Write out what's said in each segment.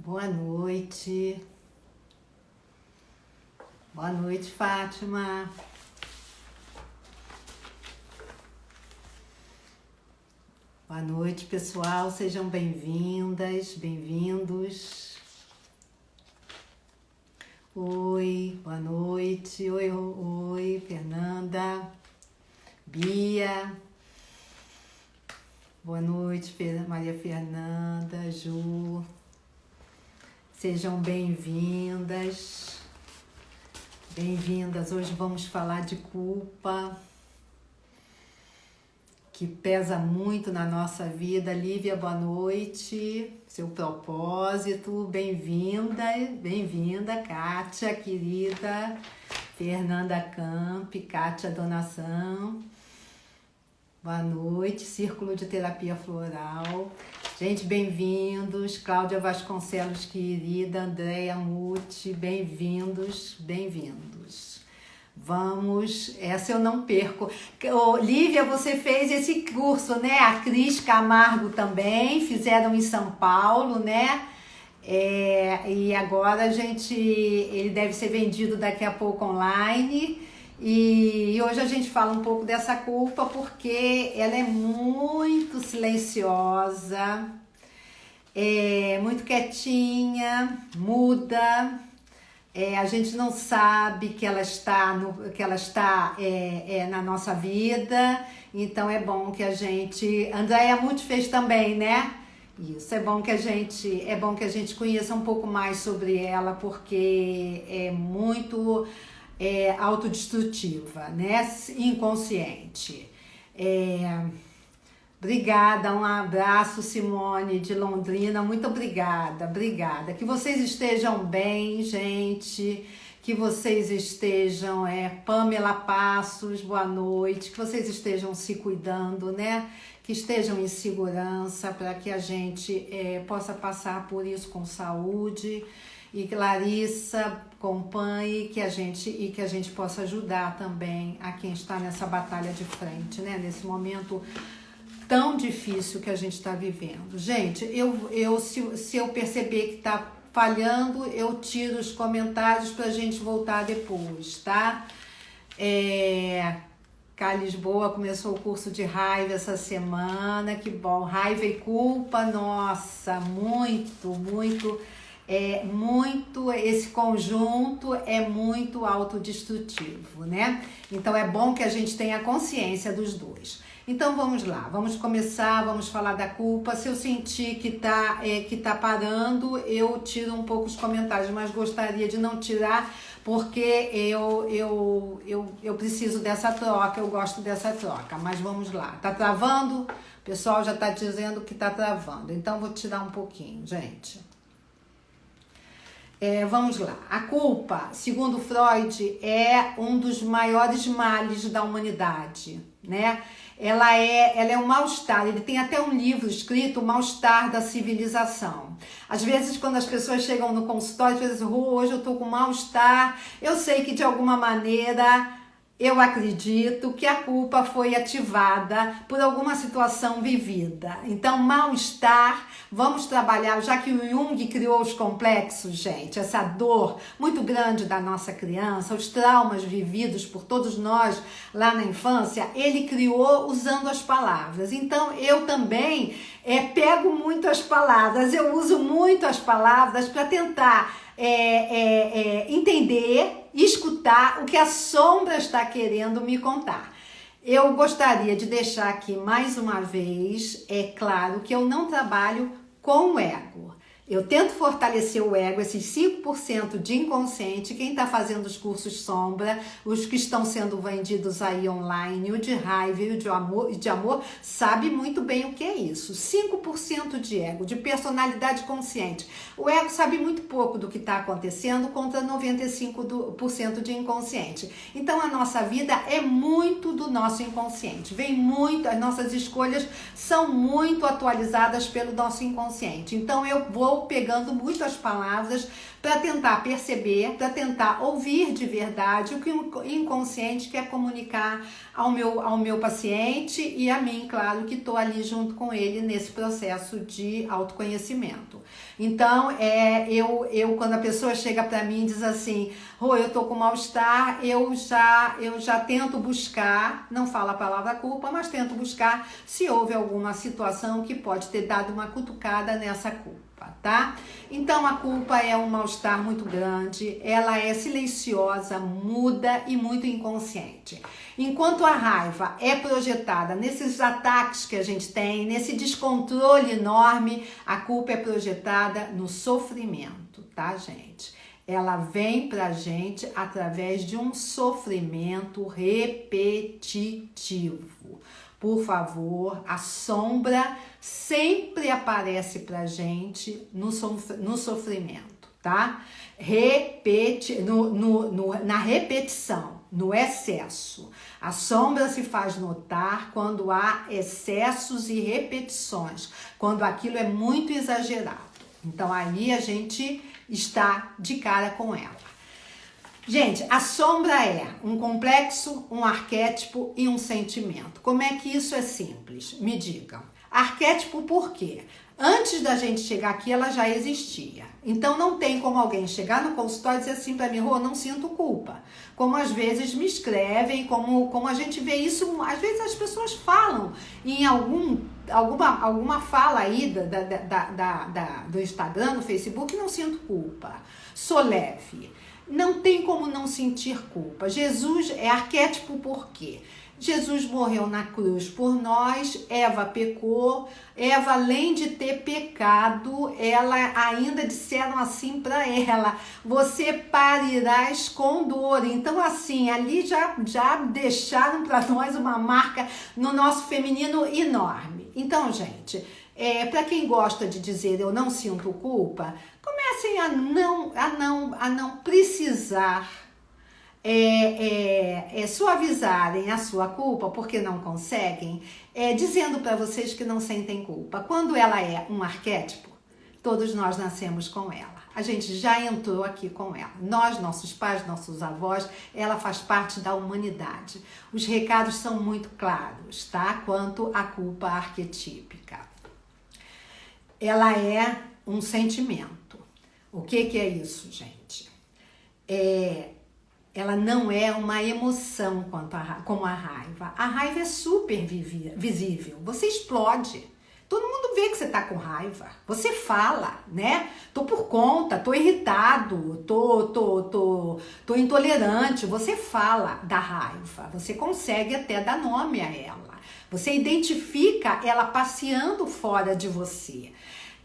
Boa noite. Boa noite, Fátima. Boa noite, pessoal. Sejam bem-vindas, bem-vindos. Oi, boa noite. Oi, Fernanda. Bia. Boa noite, Maria Fernanda, Ju. Sejam bem-vindas. Bem-vindas. Hoje vamos falar de culpa, que pesa muito na nossa vida. Lívia, boa noite. Seu propósito, bem-vinda, bem-vinda. Kátia, querida. Fernanda Camp, Kátia Donação. Boa noite, Círculo de Terapia Floral. Gente, bem-vindos. Cláudia Vasconcelos, querida. Andréia Muti, bem-vindos, bem-vindos. Vamos, essa eu não perco. Lívia, você fez esse curso, né? A Cris Camargo também, fizeram em São Paulo, né? E agora ele deve ser vendido daqui a pouco online. E hoje a gente fala um pouco dessa culpa porque ela é muito silenciosa, muito quietinha, muda. A gente não sabe que ela está na nossa vida, então é bom que a gente... Andréia Muti fez também, né? Isso, é bom que a gente conheça um pouco mais sobre ela, porque é muito autodestrutiva, né? Inconsciente. Obrigada, um abraço, Simone de Londrina, muito obrigada. Que vocês estejam bem, gente, que vocês estejam, Pamela Passos, boa noite, que vocês estejam se cuidando, né? Que estejam em segurança para que a gente possa passar por isso com saúde. E que Larissa acompanhe, que a gente possa ajudar também a quem está nessa batalha de frente, né? Nesse momento tão difícil que a gente está vivendo. Gente, se eu perceber que está falhando, eu tiro os comentários para a gente voltar depois, tá? Cá Lisboa começou o curso de raiva essa semana, que bom. Raiva e culpa, nossa, muito, esse conjunto é muito autodestrutivo, né? Então é bom que a gente tenha consciência dos dois. Então vamos lá, vamos começar, vamos falar da culpa. Se eu sentir que tá parando, eu tiro um pouco os comentários, mas gostaria de não tirar, porque eu preciso dessa troca, eu gosto dessa troca. Mas vamos lá, tá travando? O pessoal já tá dizendo que tá travando, então vou tirar um pouquinho, gente. Vamos lá. A culpa, segundo Freud, é um dos maiores males da humanidade, né? Ela é um mal-estar. Ele tem até um livro escrito, O Mal-Estar da Civilização. Às vezes, quando as pessoas chegam no consultório, dizem, hoje eu tô com mal-estar, eu sei que de alguma maneira... Eu acredito que a culpa foi ativada por alguma situação vivida. Então, mal-estar, vamos trabalhar, já que o Jung criou os complexos, gente, essa dor muito grande da nossa criança, os traumas vividos por todos nós lá na infância, ele criou usando as palavras. Então, eu também pego muito as palavras, eu uso muito as palavras para tentar entender e escutar o que a sombra está querendo me contar. Eu gostaria de deixar aqui mais uma vez, claro que eu não trabalho com o ego. Eu tento fortalecer o ego, esses 5% de inconsciente. Quem está fazendo os cursos sombra, os que estão sendo vendidos aí online, o de raiva e o de amor, sabe muito bem o que é isso. 5% de ego, de personalidade consciente. O ego sabe muito pouco do que está acontecendo contra 95% de inconsciente. Então a nossa vida é muito do nosso inconsciente. As nossas escolhas são muito atualizadas pelo nosso inconsciente. Então eu vou vou pegando muito as palavras para tentar perceber, para tentar ouvir de verdade o que o inconsciente quer comunicar ao meu paciente e a mim, claro, que estou ali junto com ele nesse processo de autoconhecimento. Então, eu quando a pessoa chega para mim e diz assim, Rô, eu tô com mal-estar, eu já tento buscar, não falo a palavra culpa, mas tento buscar se houve alguma situação que pode ter dado uma cutucada nessa culpa, tá? Então, a culpa é um mal-estar muito grande, ela é silenciosa, muda e muito inconsciente. Enquanto a raiva é projetada nesses ataques que a gente tem, nesse descontrole enorme, a culpa é projetada no sofrimento, tá, gente? Ela vem pra gente através de um sofrimento repetitivo. Por favor, a sombra sempre aparece pra gente no sofrimento, tá? Na repetição, no excesso. A sombra se faz notar quando há excessos e repetições, quando aquilo é muito exagerado. Então, aí a gente está de cara com ela. Gente, a sombra é um complexo, um arquétipo e um sentimento. Como é que isso é simples? Me digam. Arquétipo por quê? Antes da gente chegar aqui, ela já existia. Então, não tem como alguém chegar no consultório e dizer assim para mim, Rô, não sinto culpa. Como às vezes me escrevem, como a gente vê isso, às vezes as pessoas falam em alguma fala aí do Instagram, do Facebook, não sinto culpa. Sou leve. Não tem como não sentir culpa. Jesus é arquétipo por quê? Jesus morreu na cruz por nós, Eva pecou, Eva além de ter pecado, ela ainda disseram assim para ela, você parirás com dor. Então assim, ali já deixaram para nós uma marca no nosso feminino enorme. Então gente, para quem gosta de dizer eu não sinto culpa, comecem a não precisar suavizarem a sua culpa porque não conseguem, dizendo para vocês que não sentem culpa. Quando ela é um arquétipo, todos nós nascemos com ela. A gente já entrou aqui com ela. Nós, nossos pais, nossos avós, ela faz parte da humanidade. Os recados são muito claros, tá? Quanto à culpa arquetípica. Ela é um sentimento. O que é isso, gente? Ela não é uma emoção como a raiva. A raiva é super visível. Você explode. Todo mundo vê que você tá com raiva. Você fala, né? Tô por conta, tô irritado, tô intolerante. Você fala da raiva. Você consegue até dar nome a ela. Você identifica ela passeando fora de você.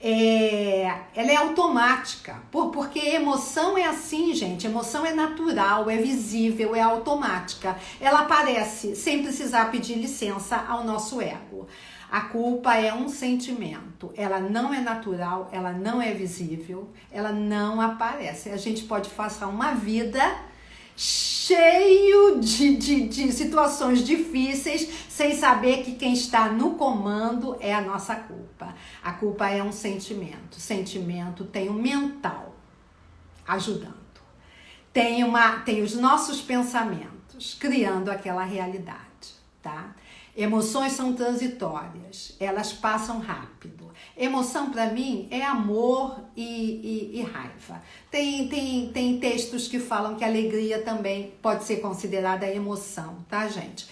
Ela é automática, porque emoção é assim, gente, emoção é natural, é visível, é automática, ela aparece sem precisar pedir licença ao nosso ego. A culpa é um sentimento, ela não é natural, ela não é visível, ela não aparece. A gente pode passar uma vida cheio de situações difíceis sem saber que quem está no comando é a nossa culpa. A culpa é um sentimento. O sentimento tem o mental ajudando. Tem os nossos pensamentos criando aquela realidade, tá? Emoções são transitórias, elas passam rápido. Emoção para mim é amor e raiva. Tem textos que falam que a alegria também pode ser considerada emoção, tá, gente?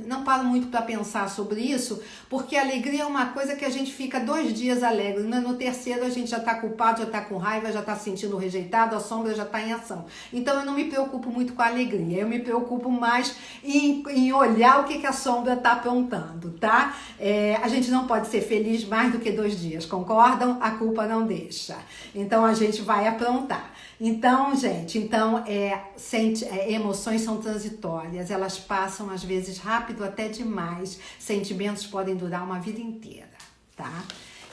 Não paro muito para pensar sobre isso, porque a alegria é uma coisa que a gente fica 2 dias alegre, no terceiro a gente já está culpado, já está com raiva, já está se sentindo rejeitado, a sombra já está em ação. Então eu não me preocupo muito com a alegria, eu me preocupo mais em olhar o que a sombra está aprontando, tá? A gente não pode ser feliz mais do que 2 dias, concordam? A culpa não deixa. Então a gente vai aprontar. Então, gente, emoções são transitórias, elas passam às vezes rápido até demais, sentimentos podem durar uma vida inteira, tá?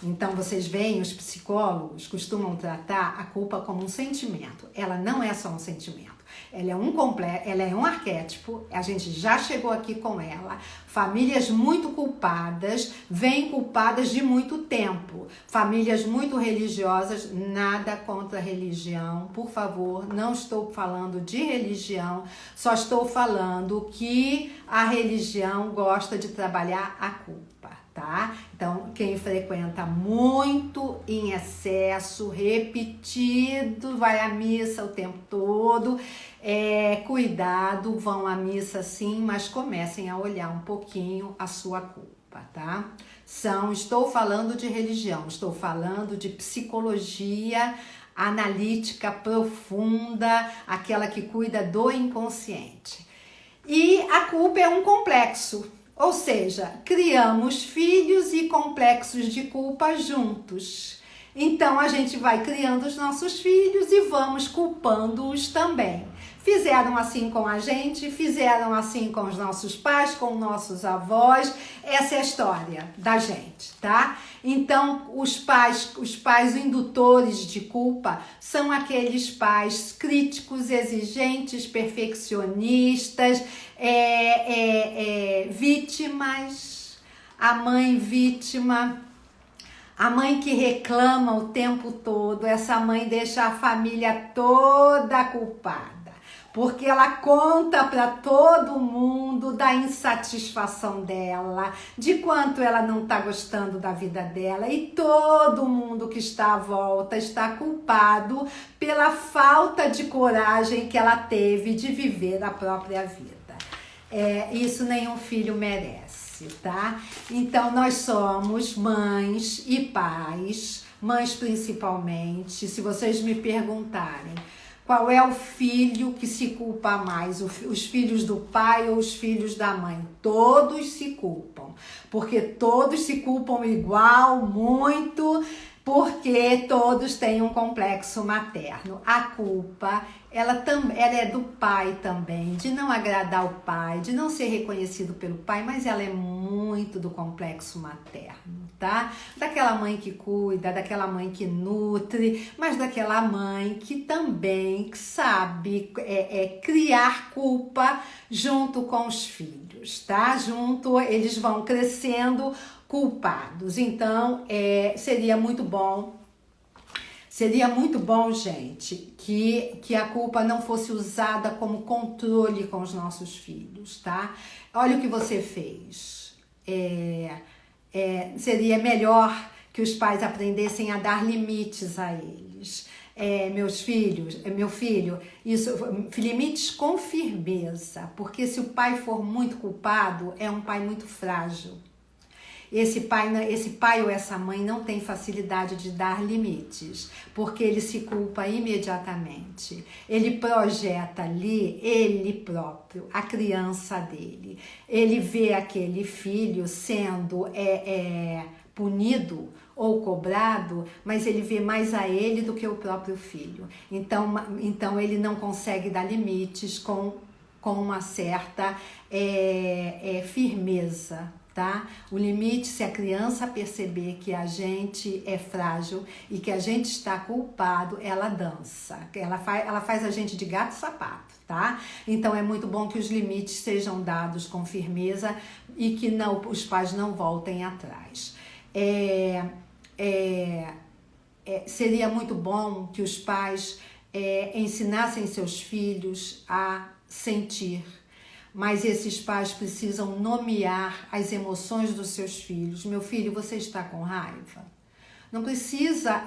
Então, vocês veem, os psicólogos costumam tratar a culpa como um sentimento. Ela não é só um sentimento. Ela é um arquétipo, a gente já chegou aqui com ela. Famílias muito culpadas, vêm culpadas de muito tempo. Famílias muito religiosas, nada contra a religião, por favor, não estou falando de religião, só estou falando que a religião gosta de trabalhar a culpa, tá? Então, quem frequenta muito em excesso, repetido, vai à missa o tempo todo, cuidado, vão à missa sim, mas comecem a olhar um pouquinho a sua culpa, tá? Estou falando de religião, estou falando de psicologia analítica profunda, aquela que cuida do inconsciente. E a culpa é um complexo, ou seja, criamos filhos e complexos de culpa juntos. Então a gente vai criando os nossos filhos e vamos culpando-os também. Fizeram assim com a gente, fizeram assim com os nossos pais, com nossos avós. Essa é a história da gente, tá? Então, os pais indutores de culpa são aqueles pais críticos, exigentes, perfeccionistas, vítimas, a mãe vítima. A mãe que reclama o tempo todo, essa mãe deixa a família toda culpada, porque ela conta para todo mundo da insatisfação dela, de quanto ela não está gostando da vida dela, e todo mundo que está à volta está culpado pela falta de coragem que ela teve de viver a própria vida. Isso nenhum filho merece. Tá? Então, nós somos mães e pais, mães principalmente. Se vocês me perguntarem qual é o filho que se culpa mais, os filhos do pai ou os filhos da mãe, todos se culpam, porque todos se culpam igual, muito, porque todos têm um complexo materno. A culpa, ela é do pai também, de não agradar o pai, de não ser reconhecido pelo pai, mas ela é muito do complexo materno, tá? Daquela mãe que cuida, daquela mãe que nutre, mas daquela mãe que também sabe criar culpa junto com os filhos, tá? Eles vão crescendo culpados. Então, seria muito bom, gente, que a culpa não fosse usada como controle com os nossos filhos, tá? Olha o que você fez. Seria melhor que os pais aprendessem a dar limites a eles. Meu filho, limites com firmeza, porque se o pai for muito culpado, é um pai muito frágil. Esse pai ou essa mãe não tem facilidade de dar limites, porque ele se culpa imediatamente. Ele projeta ali ele próprio, a criança dele. Ele vê aquele filho sendo punido ou cobrado, mas ele vê mais a ele do que o próprio filho. Então ele não consegue dar limites com uma certa firmeza. Tá? O limite, se a criança perceber que a gente é frágil e que a gente está culpado, ela dança. Ela faz a gente de gato e sapato, tá? Então é muito bom que os limites sejam dados com firmeza e que os pais não voltem atrás. Seria muito bom que os pais ensinassem seus filhos a sentir. Mas esses pais precisam nomear as emoções dos seus filhos. Meu filho, você está com raiva? Não precisa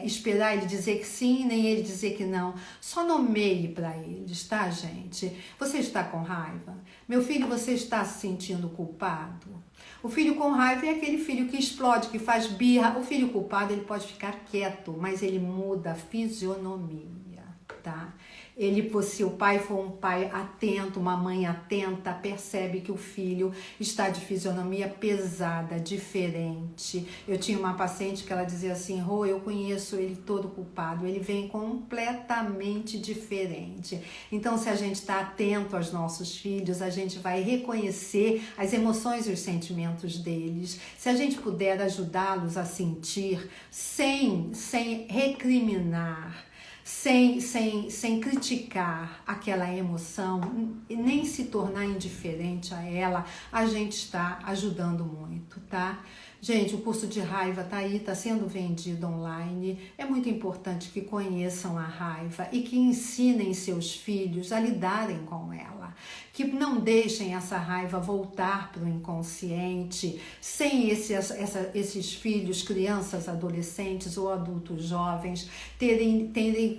esperar ele dizer que sim, nem ele dizer que não. Só nomeie para eles, tá, gente? Você está com raiva? Meu filho, você está se sentindo culpado? O filho com raiva é aquele filho que explode, que faz birra. O filho culpado, ele pode ficar quieto, mas ele muda a fisionomia, tá? Se o pai for um pai atento, uma mãe atenta, percebe que o filho está de fisionomia pesada, diferente. Eu tinha uma paciente que ela dizia assim: Rô, eu conheço ele todo culpado, ele vem completamente diferente. Então, se a gente está atento aos nossos filhos, a gente vai reconhecer as emoções e os sentimentos deles. Se a gente puder ajudá-los a sentir sem recriminar, sem criticar aquela emoção, nem se tornar indiferente a ela, a gente está ajudando muito, tá? Gente, o curso de raiva tá aí, tá sendo vendido online. É muito importante que conheçam a raiva e que ensinem seus filhos a lidarem com ela. Que não deixem essa raiva voltar para o inconsciente, sem esses filhos, crianças, adolescentes ou adultos jovens, terem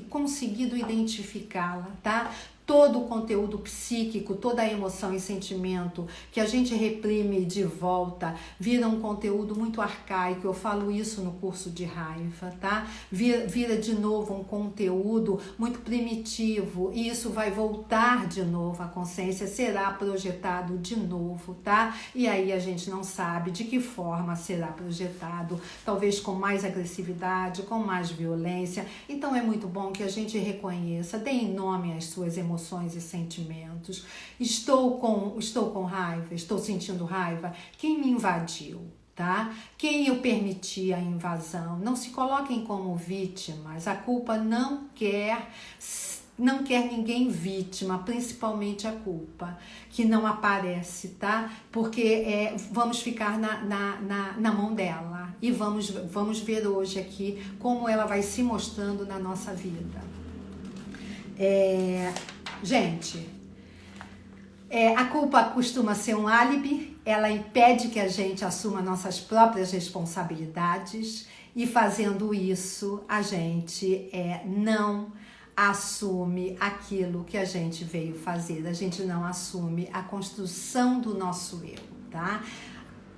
conseguido identificá-la, tá? Todo o conteúdo psíquico, toda a emoção e sentimento que a gente reprime de volta, vira um conteúdo muito arcaico. Eu falo isso no curso de raiva, tá? Vira de novo um conteúdo muito primitivo e isso vai voltar de novo, a consciência será projetado de novo, tá? E aí a gente não sabe de que forma será projetado, talvez com mais agressividade, com mais violência. Então é muito bom que a gente reconheça, dê nome às suas emoções e sentimentos. Estou com raiva, estou sentindo raiva. Quem me invadiu, tá? Quem eu permiti a invasão? Não se coloquem como vítimas. A culpa não quer ninguém vítima, principalmente a culpa, que não aparece, tá? Porque vamos ficar na mão dela e vamos ver hoje aqui como ela vai se mostrando na nossa vida. Gente, a culpa costuma ser um álibi, ela impede que a gente assuma nossas próprias responsabilidades e fazendo isso a gente não assume aquilo que a gente veio fazer, a gente não assume a construção do nosso eu, tá?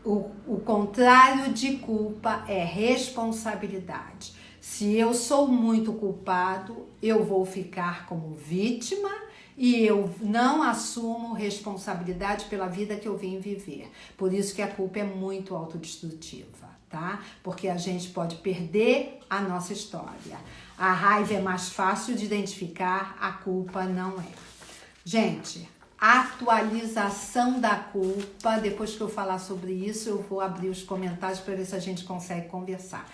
O contrário de culpa é responsabilidade. Se eu sou muito culpado, eu vou ficar como vítima e eu não assumo responsabilidade pela vida que eu vim viver. Por isso que a culpa é muito autodestrutiva, tá? Porque a gente pode perder a nossa história. A raiva é mais fácil de identificar, a culpa não é. Gente, atualização da culpa. Depois que eu falar sobre isso, eu vou abrir os comentários para ver se a gente consegue conversar.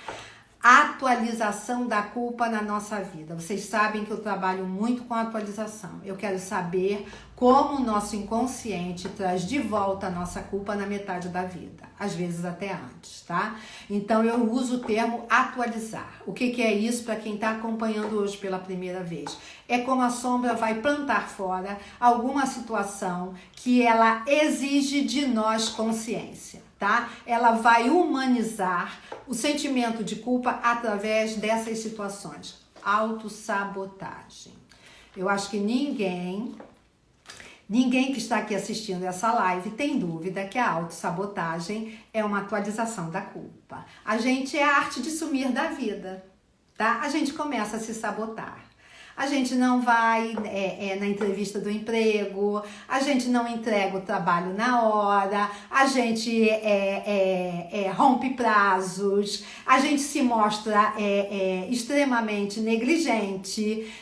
Atualização da culpa na nossa vida. Vocês sabem que eu trabalho muito com atualização. Eu quero saber como o nosso inconsciente traz de volta a nossa culpa na metade da vida, às vezes até antes, tá? Então eu uso o termo atualizar. O que é isso para quem está acompanhando hoje pela primeira vez? É como a sombra vai plantar fora alguma situação que ela exige de nós consciência, tá? Ela vai humanizar o sentimento de culpa através dessas situações. Autossabotagem. Eu acho que ninguém que está aqui assistindo essa live tem dúvida que a autossabotagem é uma atualização da culpa. A gente é a arte de sumir da vida, tá? A gente começa a se sabotar. A gente não vai na entrevista do emprego, a gente não entrega o trabalho na hora, a gente rompe prazos, a gente se mostra extremamente negligente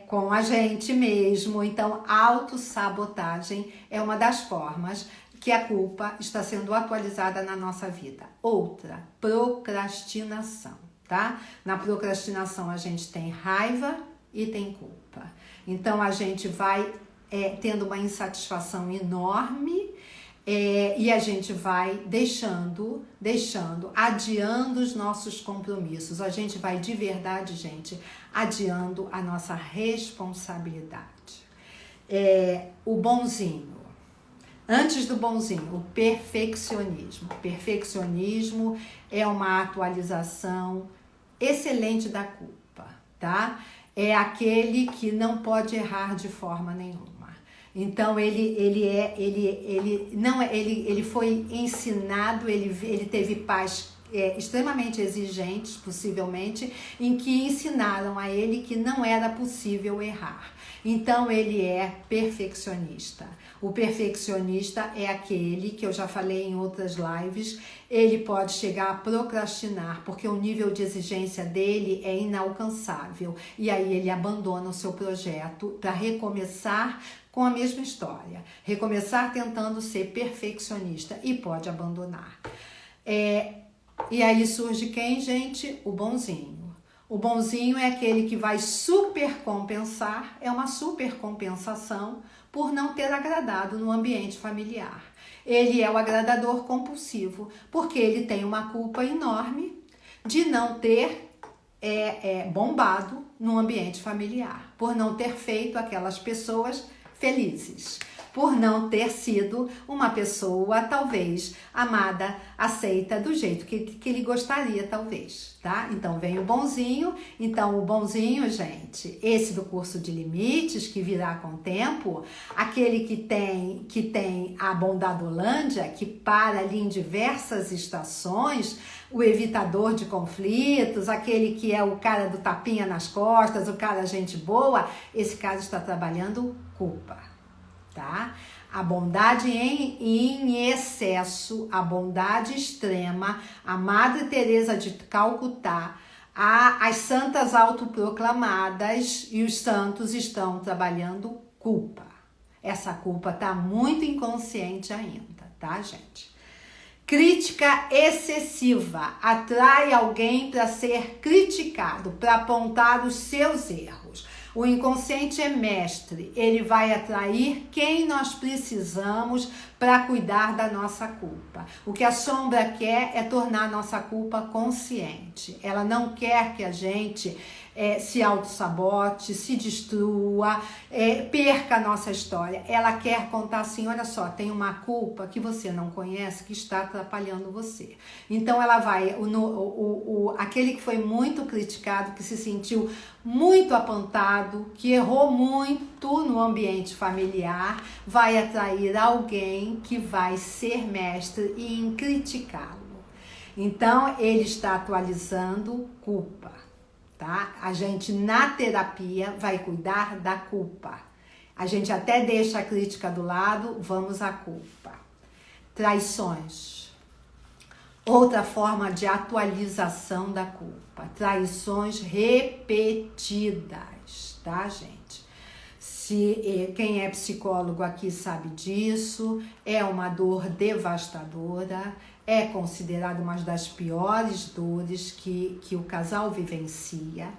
com a gente mesmo. Então, autossabotagem é uma das formas que a culpa está sendo atualizada na nossa vida. Outra, procrastinação, tá? Na procrastinação a gente tem raiva e tem culpa. Então a gente vai tendo uma insatisfação enorme e a gente vai adiando os nossos compromissos. A gente vai de verdade, gente, adiando a nossa responsabilidade. O bonzinho. Antes do bonzinho, o perfeccionismo. O perfeccionismo é uma atualização excelente da culpa, tá? É aquele que não pode errar de forma nenhuma. Então ele foi ensinado, ele teve pais extremamente exigentes, possivelmente, em que ensinaram a ele que não era possível errar. Então ele é perfeccionista. O perfeccionista é aquele que eu já falei em outras lives, ele pode chegar a procrastinar, porque o nível de exigência dele é inalcançável. E aí ele abandona o seu projeto para recomeçar com a mesma história. Recomeçar tentando ser perfeccionista e pode abandonar. E aí surge quem, gente? O bonzinho. O bonzinho é aquele que vai supercompensar, é uma supercompensação por não ter agradado no ambiente familiar. Ele é o agradador compulsivo, porque ele tem uma culpa enorme de não ter bombado no ambiente familiar, por não ter feito aquelas pessoas felizes, por não ter sido uma pessoa, talvez, amada, aceita do jeito que ele gostaria, talvez, tá? Então, vem o bonzinho. Então, o bonzinho, gente, esse do curso de limites, que virá com o tempo, aquele que tem a bondadolândia, que para ali em diversas estações, o evitador de conflitos, aquele que é o cara do tapinha nas costas, o cara gente boa, esse cara está trabalhando culpa. Tá? A bondade em excesso, a bondade extrema, a Madre Teresa de Calcutá, as santas autoproclamadas e os santos estão trabalhando culpa. Essa culpa tá muito inconsciente ainda, tá, gente? Crítica excessiva atrai alguém para ser criticado, para apontar os seus erros. O inconsciente é mestre, ele vai atrair quem nós precisamos para cuidar da nossa culpa. O que a sombra quer é tornar a nossa culpa consciente. Ela não quer que a gente se auto-sabote, se destrua, perca a nossa história. Ela quer contar assim, olha só, tem uma culpa que você não conhece que está atrapalhando você. Então ela vai, aquele que foi muito criticado, que se sentiu muito apontado, que errou muito no ambiente familiar, vai atrair alguém que vai ser mestre em criticá-lo. Então ele está atualizando culpa. Tá? A gente na terapia vai cuidar da culpa. A gente até deixa a crítica do lado, vamos à culpa. Traições. Outra forma de atualização da culpa. Traições repetidas, tá, gente? Quem é psicólogo aqui sabe disso, é uma dor devastadora, é considerada uma das piores dores que o casal vivencia.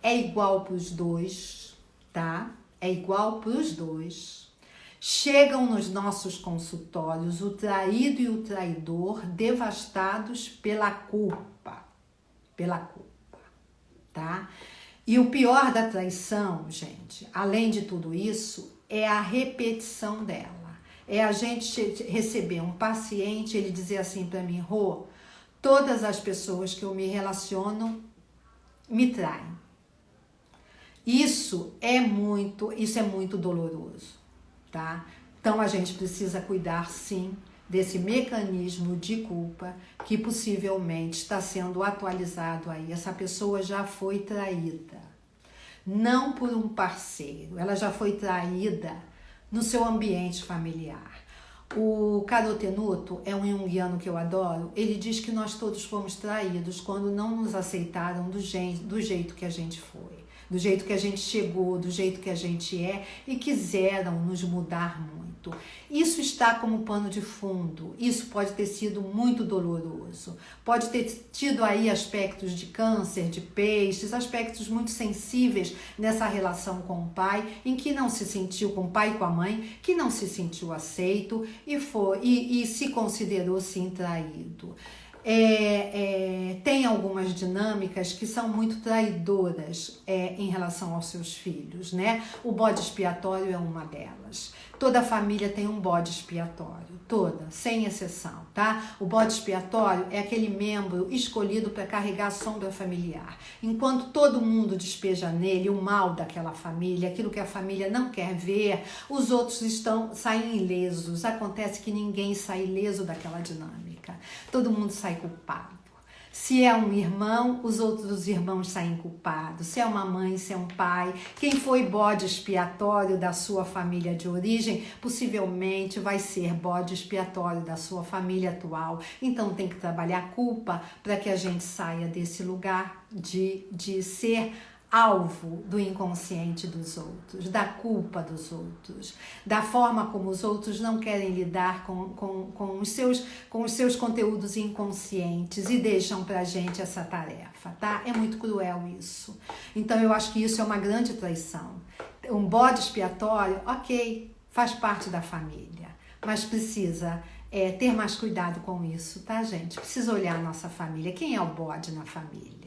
É igual para os dois, tá? É igual para os dois. Chegam nos nossos consultórios o traído e o traidor devastados pela culpa, tá? E o pior da traição, gente, além de tudo isso, é a repetição dela. É a gente receber um paciente, ele dizer assim para mim, Rô, todas as pessoas que eu me relaciono me traem. Isso é muito doloroso, tá? Então a gente precisa cuidar sim desse mecanismo de culpa que possivelmente está sendo atualizado aí. Essa pessoa já foi traída, não por um parceiro, ela já foi traída no seu ambiente familiar. O Carotenuto é um junguiano que eu adoro. Ele diz que nós todos fomos traídos quando não nos aceitaram do jeito que a gente foi, do jeito que a gente chegou, do jeito que a gente é e quiseram nos mudar muito. Isso está como pano de fundo. Isso pode ter sido muito doloroso. Pode ter tido aí aspectos de câncer, de peixes, aspectos muito sensíveis nessa relação com o pai, em que não se sentiu com o pai e com a mãe, que não se sentiu aceito e se considerou sim traído. Tem algumas dinâmicas que são muito traidoras em relação aos seus filhos, né? O bode expiatório é uma delas. Toda família tem um bode expiatório, toda, sem exceção, tá? O bode expiatório é aquele membro escolhido para carregar a sombra familiar. Enquanto todo mundo despeja nele o mal daquela família, aquilo que a família não quer ver, os outros saem ilesos. Acontece que ninguém sai ileso daquela dinâmica. Todo mundo sai culpado. Se é um irmão, os outros irmãos saem culpados. Se é uma mãe, se é um pai, quem foi bode expiatório da sua família de origem, possivelmente vai ser bode expiatório da sua família atual. Então tem que trabalhar a culpa para que a gente saia desse lugar de ser alvo do inconsciente dos outros, da culpa dos outros, da forma como os outros não querem lidar com os seus conteúdos inconscientes e deixam pra gente essa tarefa, tá? É muito cruel isso. Então eu acho que isso é uma grande traição. Um bode expiatório, ok, faz parte da família, mas precisa ter mais cuidado com isso, tá, gente? Precisa olhar a nossa família. Quem é o bode na família?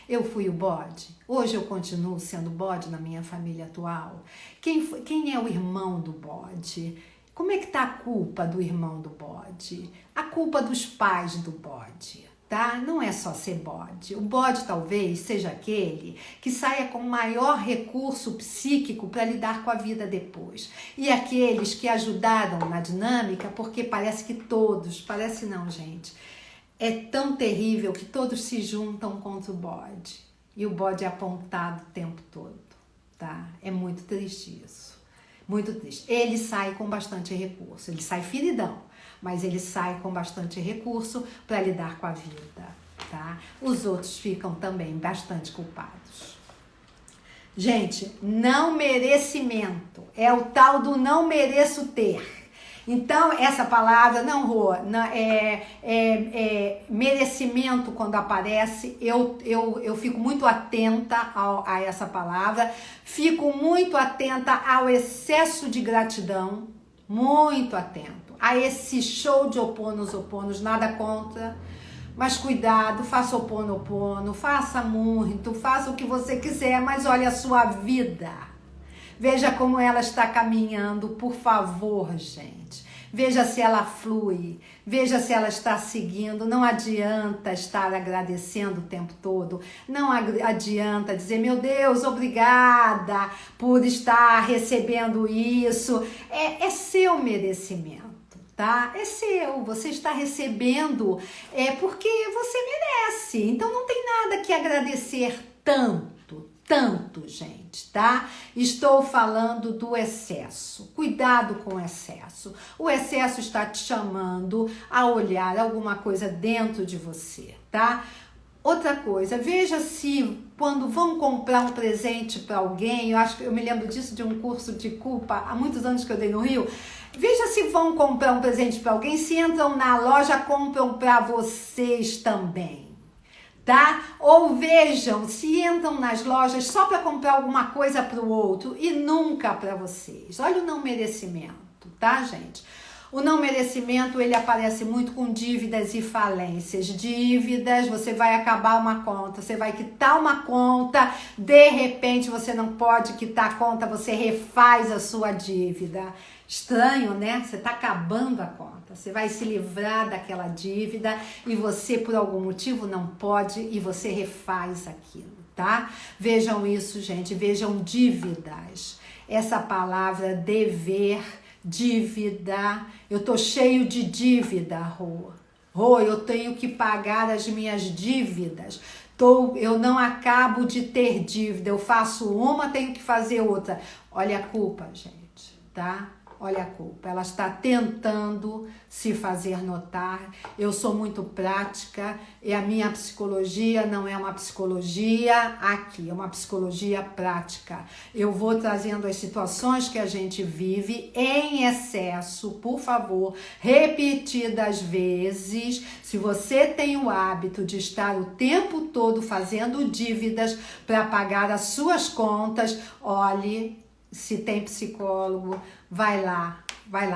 Eu fui o bode? Hoje eu continuo sendo bode na minha família atual? Quem é o irmão do bode? Como é que tá a culpa do irmão do bode? A culpa dos pais do bode, tá? Não é só ser bode. O bode talvez seja aquele que saia com maior recurso psíquico para lidar com a vida depois. E aqueles que ajudaram na dinâmica, porque parece não, gente. É tão terrível que todos se juntam contra o bode. E o bode é apontado o tempo todo, tá? É muito triste isso. Muito triste. Ele sai com bastante recurso. Ele sai feridão, mas ele sai com bastante recurso para lidar com a vida, tá? Os outros ficam também bastante culpados. Gente, não merecimento. É o tal do não mereço ter. Então, essa palavra, merecimento, quando aparece, eu fico muito atenta a essa palavra, fico muito atenta ao excesso de gratidão, muito atento a esse show de oponos, nada contra, mas cuidado, faça oponopono, faça muito, faça o que você quiser, mas olha a sua vida. Veja como ela está caminhando, por favor, gente. Veja se ela flui, veja se ela está seguindo. Não adianta estar agradecendo o tempo todo. Não adianta dizer, meu Deus, obrigada por estar recebendo isso. É seu merecimento, tá? É seu, você está recebendo porque você merece. Então não tem nada que agradecer tanto, gente, tá? Estou falando do excesso. Cuidado com o excesso. O excesso está te chamando a olhar alguma coisa dentro de você, tá? Outra coisa, veja se quando vão comprar um presente para alguém, eu me lembro disso de um curso de culpa há muitos anos que eu dei no Rio. Veja se vão comprar um presente para alguém, se entram na loja, compram para vocês também. Tá? Ou vejam se entram nas lojas só para comprar alguma coisa para o outro e nunca para vocês. Olha o não merecimento, tá, gente? O não merecimento, ele aparece muito com dívidas e falências. Dívidas, você vai acabar uma conta, você vai quitar uma conta, de repente você não pode quitar a conta, você refaz a sua dívida. Estranho, né? Você está acabando a conta. Você vai se livrar daquela dívida e você, por algum motivo, não pode e você refaz aquilo, tá? Vejam isso, gente. Vejam dívidas. Essa palavra dever, dívida. Eu tô cheio de dívida, Rô, eu tenho que pagar as minhas dívidas. Eu não acabo de ter dívida. Eu faço uma, tenho que fazer outra. Olha a culpa, gente, tá? Olha a culpa, ela está tentando se fazer notar. Eu sou muito prática e a minha psicologia não é uma psicologia aqui, é uma psicologia prática. Eu vou trazendo as situações que a gente vive em excesso, por favor, repetidas vezes. Se você tem o hábito de estar o tempo todo fazendo dívidas para pagar as suas contas, olhe, se tem psicólogo, vai lá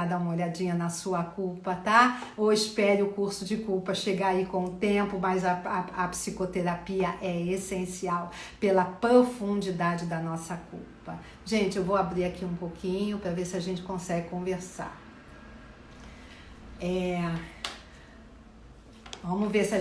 dar uma olhadinha na sua culpa, tá? Ou espere o curso de culpa chegar aí com o tempo, mas a psicoterapia é essencial pela profundidade da nossa culpa. Gente, eu vou abrir aqui um pouquinho para ver se a gente consegue conversar. Vamos ver se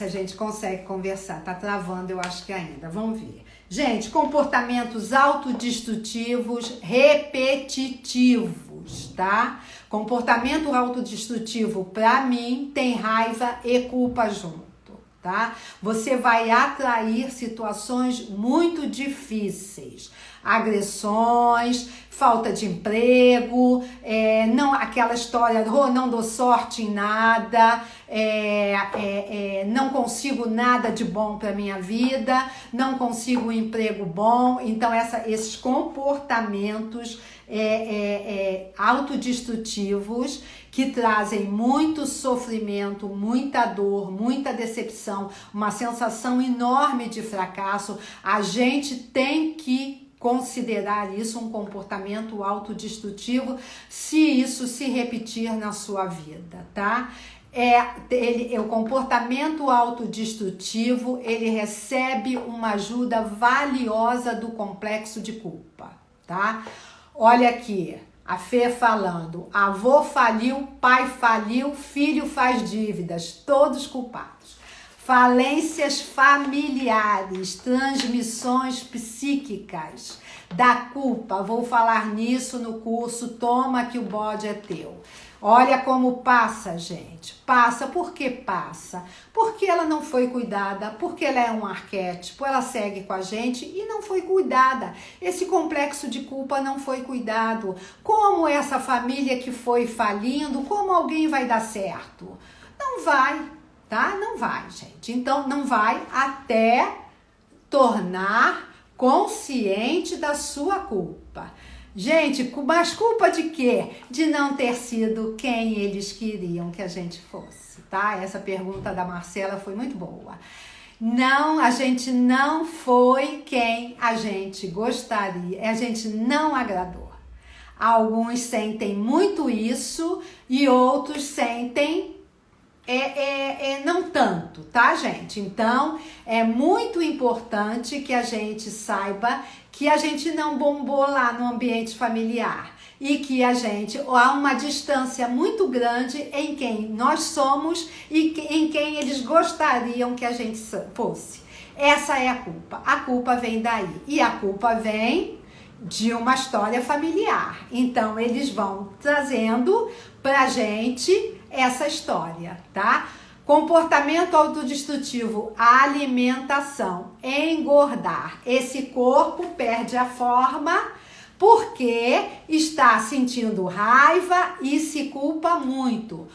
a gente consegue conversar. Tá travando, eu acho que ainda. Vamos ver. Gente, comportamentos autodestrutivos repetitivos, tá? Comportamento autodestrutivo, pra mim, tem raiva e culpa junto, tá? Você vai atrair situações muito difíceis, agressões, falta de emprego, não, aquela história, não dou sorte em nada, não consigo nada de bom para minha vida, não consigo um emprego bom. Então esses comportamentos autodestrutivos que trazem muito sofrimento, muita dor, muita decepção, uma sensação enorme de fracasso, a gente tem que considerar isso um comportamento autodestrutivo se isso se repetir na sua vida, tá? O comportamento autodestrutivo, ele recebe uma ajuda valiosa do complexo de culpa, tá? Olha aqui, a Fê falando, avô faliu, pai faliu, filho faz dívidas, todos culpados. Falências familiares, transmissões psíquicas da culpa. Vou falar nisso no curso Toma que o bode é teu. Olha como passa, gente. Passa. Por que passa? Porque ela não foi cuidada, porque ela é um arquétipo, ela segue com a gente e não foi cuidada. Esse complexo de culpa não foi cuidado. Como essa família que foi falindo, como alguém vai dar certo? Não vai, tá? Não vai, gente. Então, não vai até tornar consciente da sua culpa. Gente, mas culpa de quê? De não ter sido quem eles queriam que a gente fosse, tá? Essa pergunta da Marcela foi muito boa. Não, a gente não foi quem a gente gostaria, a gente não agradou. Alguns sentem muito isso e outros sentem não tanto, tá, gente? Então, é muito importante que a gente saiba que a gente não bombou lá no ambiente familiar e que há uma distância muito grande em quem nós somos e em quem eles gostariam que a gente fosse. Essa é a culpa. A culpa vem daí. E a culpa vem de uma história familiar. Então, eles vão trazendo pra gente essa história, tá? Comportamento autodestrutivo, alimentação, engordar. Esse corpo perde a forma porque está sentindo raiva e se culpa muito.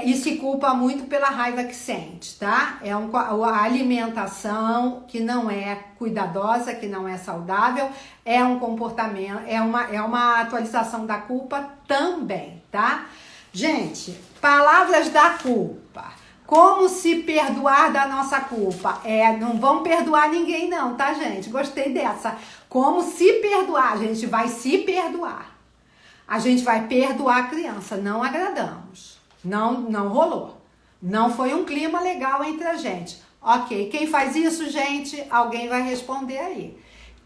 E se culpa muito pela raiva que sente, tá? A alimentação que não é cuidadosa, que não é saudável, é um comportamento, é uma atualização da culpa também, tá? Gente, palavras da culpa. Como se perdoar da nossa culpa? Não vão perdoar ninguém não, tá, gente? Gostei dessa. Como se perdoar? A gente vai se perdoar. A gente vai perdoar a criança. Não agradamos. Não rolou. Não foi um clima legal entre a gente. Ok, quem faz isso, gente? Alguém vai responder aí.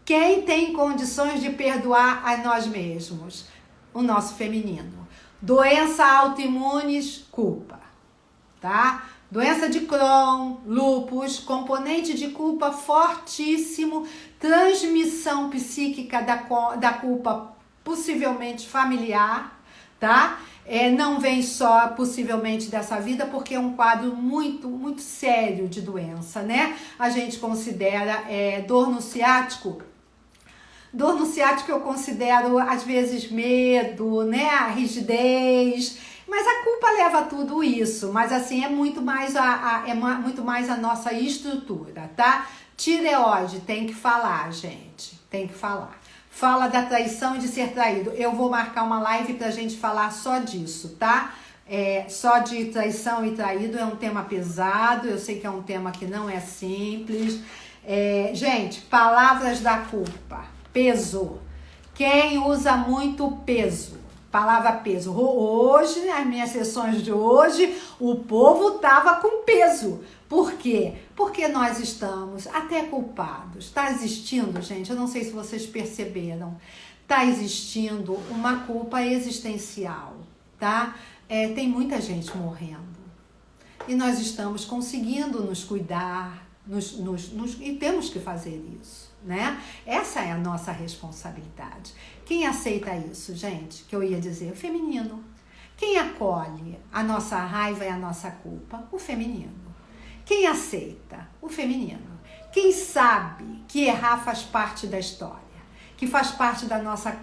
Quem tem condições de perdoar a nós mesmos? O nosso feminino. Doença autoimunes, culpa, tá? Doença de Crohn, lúpus, componente de culpa fortíssimo, transmissão psíquica da culpa possivelmente familiar, tá? Não vem só possivelmente dessa vida, porque é um quadro muito, muito sério de doença, né? A gente considera dor no ciático. Dor no ciático eu considero, às vezes, medo, né? A rigidez. Mas a culpa leva a tudo isso. Mas, assim, é muito mais a nossa estrutura, tá? Tireoide, tem que falar, gente. Tem que falar. Fala da traição e de ser traído. Eu vou marcar uma live pra gente falar só disso, tá? Só de traição e traído é um tema pesado. Eu sei que é um tema que não é simples. Gente, palavras da culpa. Peso. Quem usa muito peso? Palavra peso. Hoje, nas minhas sessões de hoje, o povo tava com peso. Por quê? Porque nós estamos até culpados. Tá existindo, gente, eu não sei se vocês perceberam, tá existindo uma culpa existencial, tá? Tem muita gente morrendo. E nós estamos conseguindo nos cuidar, e temos que fazer isso, né? Essa é a nossa responsabilidade. Quem aceita isso, gente? Que eu ia dizer, o feminino. Quem acolhe a nossa raiva e a nossa culpa? O feminino. Quem aceita? O feminino. Quem sabe que errar faz parte da história, que faz parte da nossa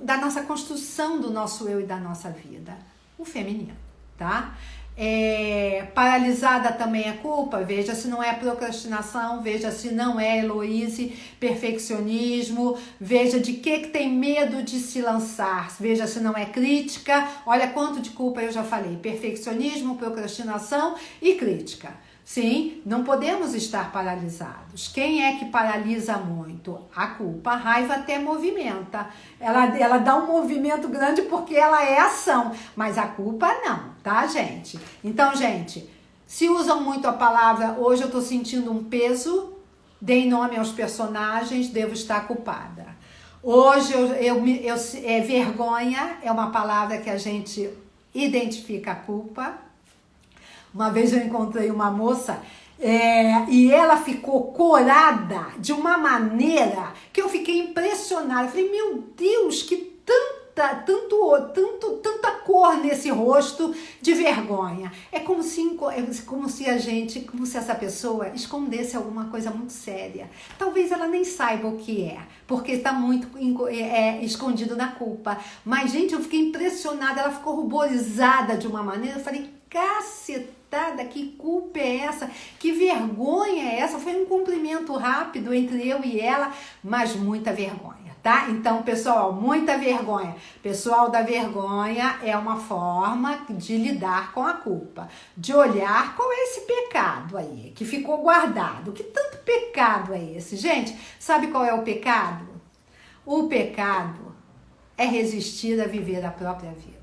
da nossa construção do nosso eu e da nossa vida? O feminino, tá? Paralisada também é culpa, veja se não é procrastinação, veja se não é Heloíse, perfeccionismo, veja de que tem medo de se lançar, veja se não é crítica, olha quanto de culpa eu já falei, perfeccionismo, procrastinação e crítica. Sim, não podemos estar paralisados. Quem é que paralisa muito? A culpa. A raiva até movimenta. Ela dá um movimento grande porque ela é ação, mas a culpa não, tá, gente? Então, gente, se usam muito a palavra hoje eu tô sentindo um peso, dei nome aos personagens, devo estar culpada. Hoje vergonha é uma palavra que a gente identifica a culpa. Uma vez eu encontrei uma moça e ela ficou corada de uma maneira que eu fiquei impressionada. Eu falei, meu Deus, que tanta cor nesse rosto de vergonha. É como se essa pessoa escondesse alguma coisa muito séria. Talvez ela nem saiba o que é, porque está muito escondido na culpa. Mas, gente, eu fiquei impressionada, ela ficou ruborizada de uma maneira. Eu falei, cacetada, que culpa é essa? Que vergonha é essa? Foi um cumprimento rápido entre eu e ela, mas muita vergonha, tá? Então, pessoal, muita vergonha. Pessoal da vergonha é uma forma de lidar com a culpa, de olhar qual é esse pecado aí, que ficou guardado. Que tanto pecado é esse? Gente, sabe qual é o pecado? O pecado é resistir a viver a própria vida.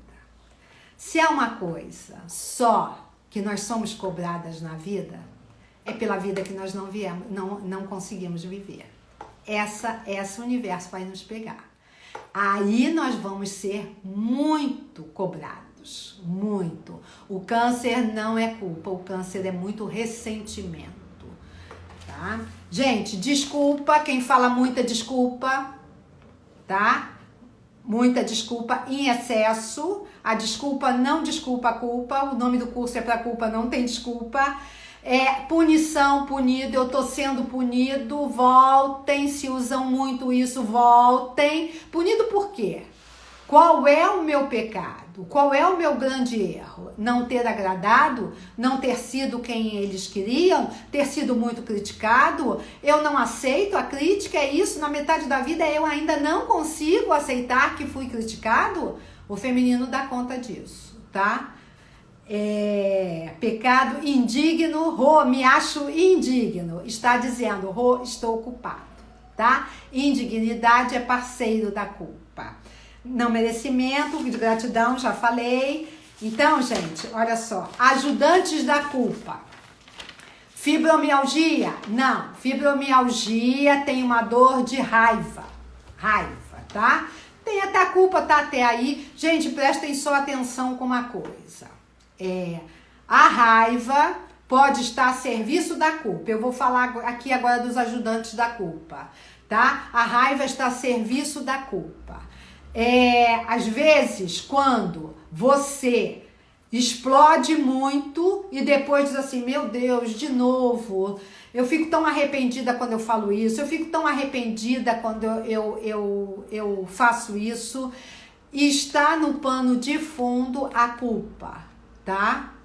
Se há uma coisa só que nós somos cobradas na vida, é pela vida que nós não conseguimos viver. Essa universo vai nos pegar. Aí nós vamos ser muito cobrados, muito. O câncer não é culpa, o câncer é muito ressentimento, tá? Gente, desculpa, quem fala muita desculpa, tá? Muita desculpa em excesso. A desculpa não desculpa a culpa. O nome do curso é pra culpa, não tem desculpa. Punição, punido, eu tô sendo punido, voltem, se usam muito isso, voltem. Punido por quê? Qual é o meu pecado? Qual é o meu grande erro? Não ter agradado? Não ter sido quem eles queriam? Ter sido muito criticado? Eu não aceito a crítica, é isso? Na metade da vida eu ainda não consigo aceitar que fui criticado? O feminino dá conta disso, tá? Pecado indigno, me acho indigno. Está dizendo, estou culpado, tá? Indignidade é parceiro da culpa. Não merecimento, de gratidão, já falei. Então, gente, olha só. Ajudantes da culpa. Fibromialgia? Não. Fibromialgia tem uma dor de raiva. Raiva, tá? Tem até a culpa, tá até aí. Gente, prestem só atenção com uma coisa. A raiva pode estar a serviço da culpa. Eu vou falar aqui agora dos ajudantes da culpa, tá? A raiva está a serviço da culpa. Às vezes, quando você explode muito e depois diz assim, meu Deus, de novo, eu fico tão arrependida quando eu falo isso, eu fico tão arrependida quando eu faço isso, e está no pano de fundo a culpa, tá?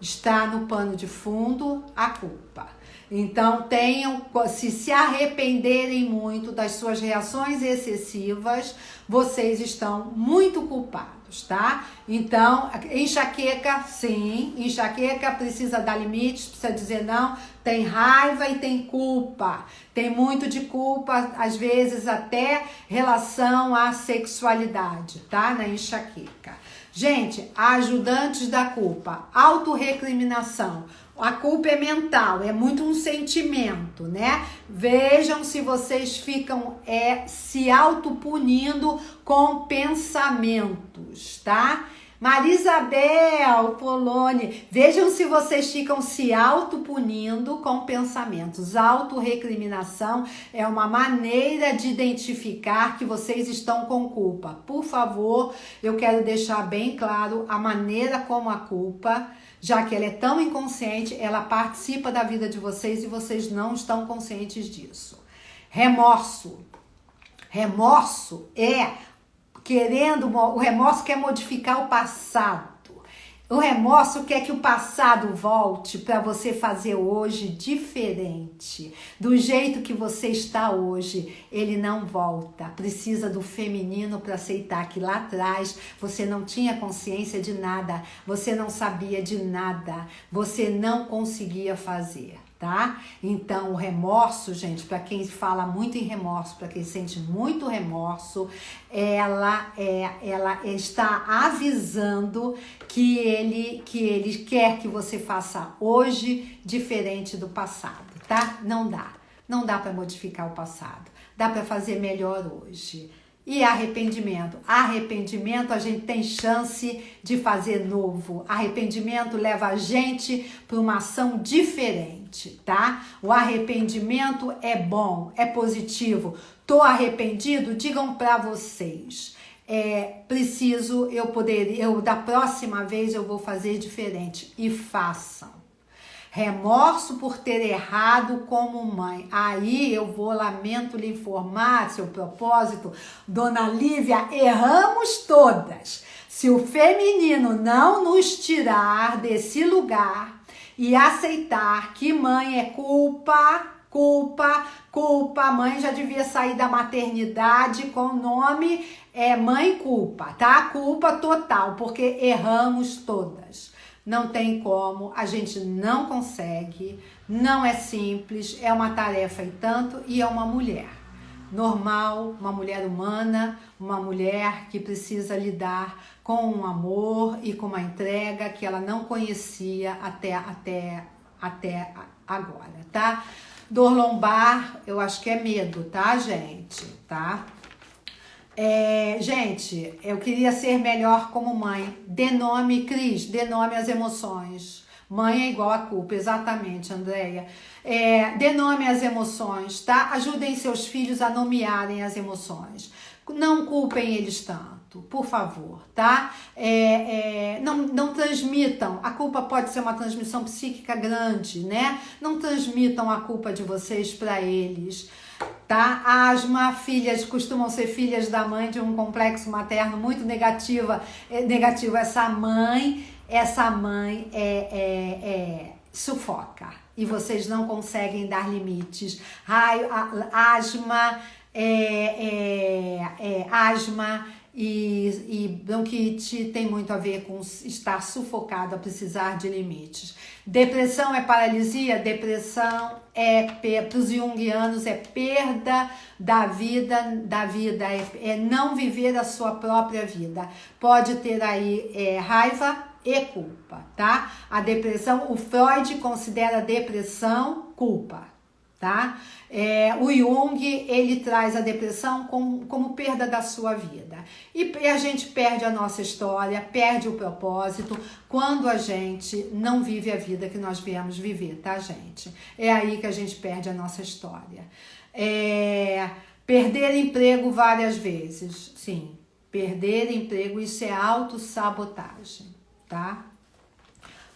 Está no pano de fundo a culpa. Então, se arrependerem muito das suas reações excessivas, vocês estão muito culpados, tá? Então, enxaqueca, sim, enxaqueca precisa dar limites, precisa dizer não, tem raiva e tem culpa. Tem muito de culpa, às vezes até relação à sexualidade, tá? Na enxaqueca. Gente, ajudantes da culpa, autorrecriminação. A culpa é mental, é muito um sentimento, né? Vejam se vocês ficam se autopunindo com pensamentos, tá? Marisabel Poloni, vejam se vocês ficam se autopunindo com pensamentos. Autorrecriminação é uma maneira de identificar que vocês estão com culpa. Por favor, eu quero deixar bem claro a maneira como a culpa Já que ela é tão inconsciente, ela participa da vida de vocês e vocês não estão conscientes disso. Remorso. Remorso é o remorso quer modificar o passado. O remorso quer que o passado volte para você fazer hoje diferente. Do jeito que você está hoje, ele não volta. Precisa do feminino para aceitar que lá atrás você não tinha consciência de nada, você não sabia de nada, você não conseguia fazer. Tá? Então, o remorso, gente, para quem fala muito em remorso, para quem sente muito remorso, ela está avisando que ele quer que você faça hoje diferente do passado, tá? Não dá para modificar o passado, dá para fazer melhor hoje. E arrependimento? Arrependimento, a gente tem chance de fazer novo. Arrependimento leva a gente para uma ação diferente, tá? O arrependimento é bom, é positivo. Tô arrependido? Digam para vocês. Da próxima vez eu vou fazer diferente. E façam. Remorso por ter errado como mãe. Aí eu lamento lhe informar, seu propósito, Dona Lívia, erramos todas. Se o feminino não nos tirar desse lugar e aceitar que mãe é culpa, a mãe já devia sair da maternidade com o nome mãe culpa, tá? Culpa total, porque erramos todas. Não tem como, a gente não consegue, não é simples, é uma tarefa e tanto, e é uma mulher normal, uma mulher humana, uma mulher que precisa lidar com um amor e com uma entrega que ela não conhecia até agora, tá? Dor lombar, eu acho que é medo, tá, gente? Tá? Gente, eu queria ser melhor como mãe. Dê nome, Cris, dê nome às emoções. Mãe é igual a culpa, exatamente, Andréia. Dê nome às emoções, tá? Ajudem seus filhos a nomearem as emoções. Não culpem eles tanto, por favor, tá? Não transmitam. A culpa pode ser uma transmissão psíquica grande, né? Não transmitam a culpa de vocês para eles. Tá? Asma, filhas costumam ser filhas da mãe de um complexo materno muito negativo. Essa mãe sufoca e vocês não conseguem dar limites. Asma e bronquite tem muito a ver com estar sufocado, a precisar de limites. Depressão é paralisia? Depressão para os junguianos é perda da vida, é não viver a sua própria vida. Pode ter aí raiva e culpa, tá? A depressão, o Freud considera a depressão culpa, tá? O Jung, ele traz a depressão como perda da sua vida. E a gente perde a nossa história, perde o propósito quando a gente não vive a vida que nós viemos viver, tá, gente? É aí que a gente perde a nossa história. Perder emprego várias vezes. Sim, perder emprego, isso é autossabotagem, tá?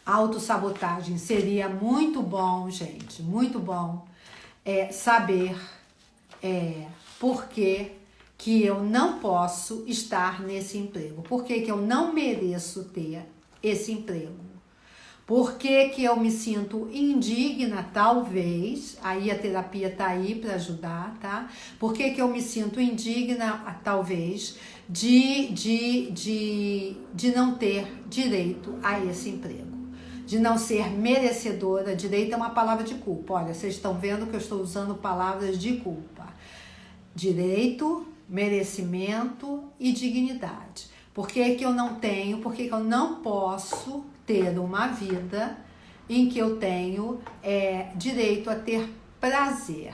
Autossabotagem seria muito bom, gente, muito bom. Saber por que eu não posso estar nesse emprego, por que eu não mereço ter esse emprego, por que eu me sinto indigna, talvez, aí a terapia tá aí para ajudar, tá? Por que eu me sinto indigna, talvez, de não ter direito a esse emprego, de não ser merecedora. Direito é uma palavra de culpa. Olha, vocês estão vendo que eu estou usando palavras de culpa. Direito, merecimento e dignidade. Por que eu não tenho, por que eu não posso ter uma vida em que eu tenho direito a ter prazer?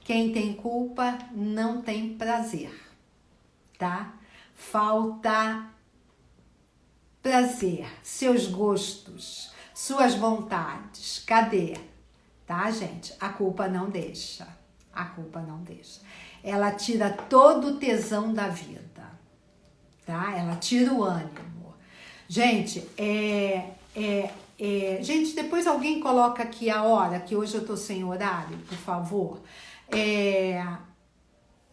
Quem tem culpa não tem prazer, tá? Falta prazer, seus gostos, suas vontades, cadê? Tá, gente? A culpa não deixa. A culpa não deixa. Ela tira todo o tesão da vida, tá? Ela tira o ânimo. Gente, Gente, depois alguém coloca aqui a hora, que hoje eu tô sem horário, por favor.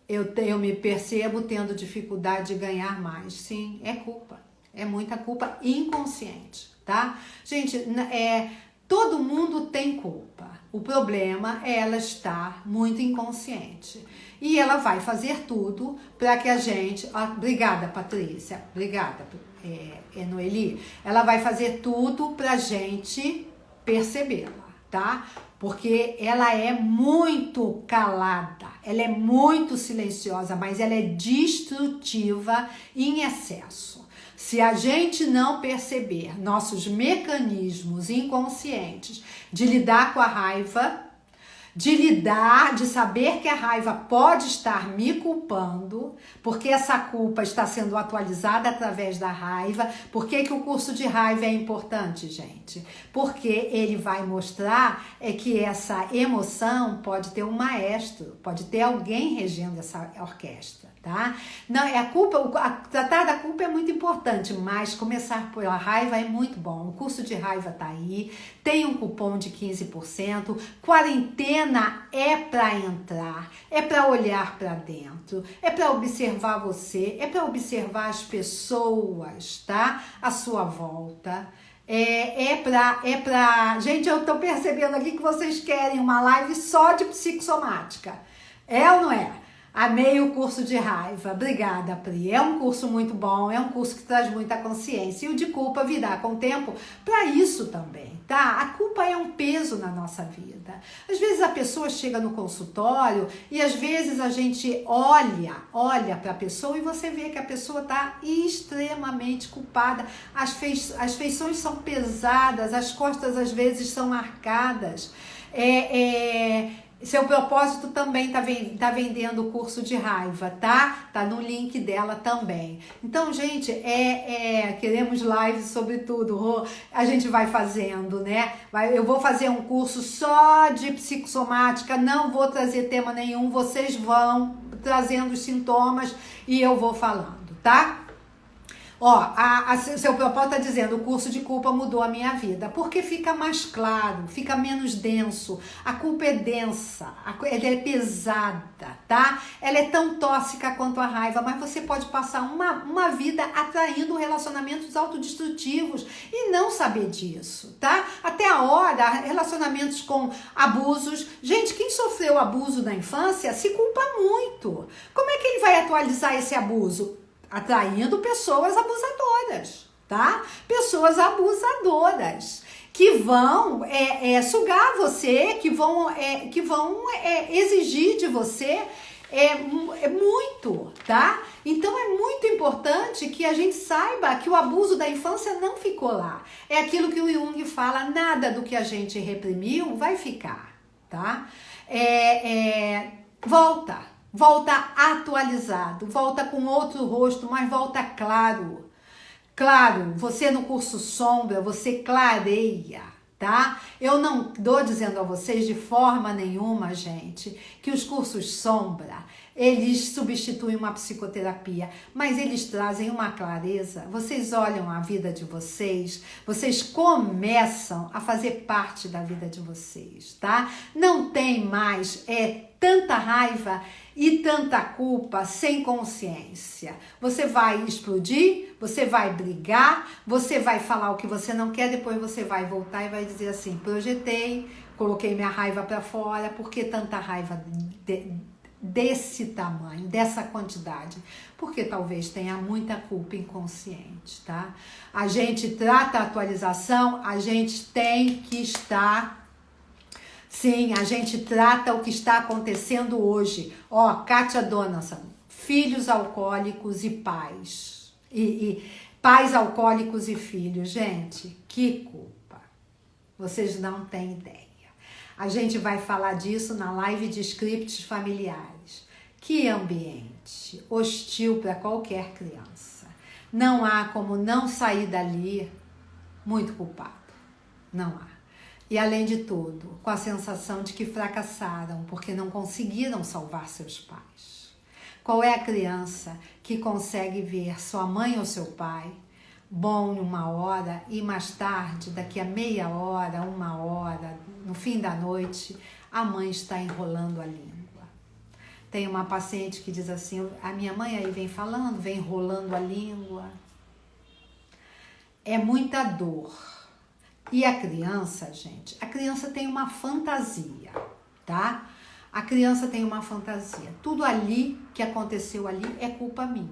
Eu me percebo tendo dificuldade de ganhar mais. Sim, é culpa. É muita culpa inconsciente, tá? Gente, todo mundo tem culpa. O problema é ela estar muito inconsciente. E ela vai fazer tudo para que a gente... Obrigada, Patrícia. Obrigada, Noeli. Ela vai fazer tudo pra gente percebê-la, tá? Porque ela é muito calada, ela é muito silenciosa, mas ela é destrutiva em excesso. Se a gente não perceber nossos mecanismos inconscientes de lidar com a raiva, de saber que a raiva pode estar me culpando, porque essa culpa está sendo atualizada através da raiva. Por que o curso de raiva é importante, gente? Porque ele vai mostrar que essa emoção pode ter um maestro, pode ter alguém regendo essa orquestra, tá? Não, tratar da culpa é muito importante, mas começar pela raiva é muito bom. O curso de raiva tá aí, tem um cupom de 15%, quarentena é para entrar, é para olhar para dentro, é para observar você, é para observar as pessoas, tá? À sua volta. Gente, eu tô percebendo aqui que vocês querem uma live só de psicossomática. É ou não é? Amei o curso de raiva. Obrigada, Pri. É um curso muito bom, é um curso que traz muita consciência. E o de culpa virá com o tempo para isso também, tá? A culpa é um peso na nossa vida. Às vezes a pessoa chega no consultório e às vezes a gente olha para a pessoa e você vê que a pessoa tá extremamente culpada. As feições são pesadas, as costas às vezes são marcadas. Seu propósito também tá vendendo o curso de raiva, tá? Tá no link dela também. Então, gente, queremos lives sobre tudo. A gente vai fazendo, né? Eu vou fazer um curso só de psicossomática, não vou trazer tema nenhum, vocês vão trazendo os sintomas e eu vou falando, tá? Seu propósito está dizendo, o curso de culpa mudou a minha vida. Porque fica mais claro, fica menos denso. A culpa é densa, ela é pesada, tá? Ela é tão tóxica quanto a raiva, mas você pode passar uma vida atraindo relacionamentos autodestrutivos e não saber disso, tá? Até a hora, relacionamentos com abusos. Gente, quem sofreu abuso na infância se culpa muito. Como é que ele vai atualizar esse abuso? Atraindo pessoas abusadoras, tá? Pessoas abusadoras que vão sugar você, que vão exigir de você muito, tá? Então é muito importante que a gente saiba que o abuso da infância não ficou lá. É aquilo que o Jung fala, nada do que a gente reprimiu vai ficar, tá? Volta atualizado, volta com outro rosto, mas volta claro. Claro, você no curso sombra, você clareia, tá? Eu não estou dizendo a vocês de forma nenhuma, gente, que os cursos sombra, eles substituem uma psicoterapia, mas eles trazem uma clareza. Vocês olham a vida de vocês, vocês começam a fazer parte da vida de vocês, tá? Não tem mais tanta raiva e tanta culpa sem consciência. Você vai explodir, você vai brigar, você vai falar o que você não quer, depois você vai voltar e vai dizer assim, projetei, coloquei minha raiva para fora, por que tanta raiva desse tamanho, dessa quantidade? Porque talvez tenha muita culpa inconsciente, tá? A gente trata a atualização, a gente tem que estar... Sim, a gente trata o que está acontecendo hoje. Kátia Donaldson, filhos alcoólicos e pais. E pais alcoólicos e filhos. Gente, que culpa. Vocês não têm ideia. A gente vai falar disso na live de scripts familiares. Que ambiente hostil para qualquer criança. Não há como não sair dali muito culpado. Não há. E além de tudo, com a sensação de que fracassaram porque não conseguiram salvar seus pais. Qual é a criança que consegue ver sua mãe ou seu pai bom em 1 hora e mais tarde, daqui a meia hora, 1 hora, no fim da noite, a mãe está enrolando a língua. Tem uma paciente que diz assim, a minha mãe aí vem falando, vem enrolando a língua. É muita dor. E a criança, gente, a criança tem uma fantasia, tá? A criança tem uma fantasia. Tudo ali que aconteceu ali é culpa minha,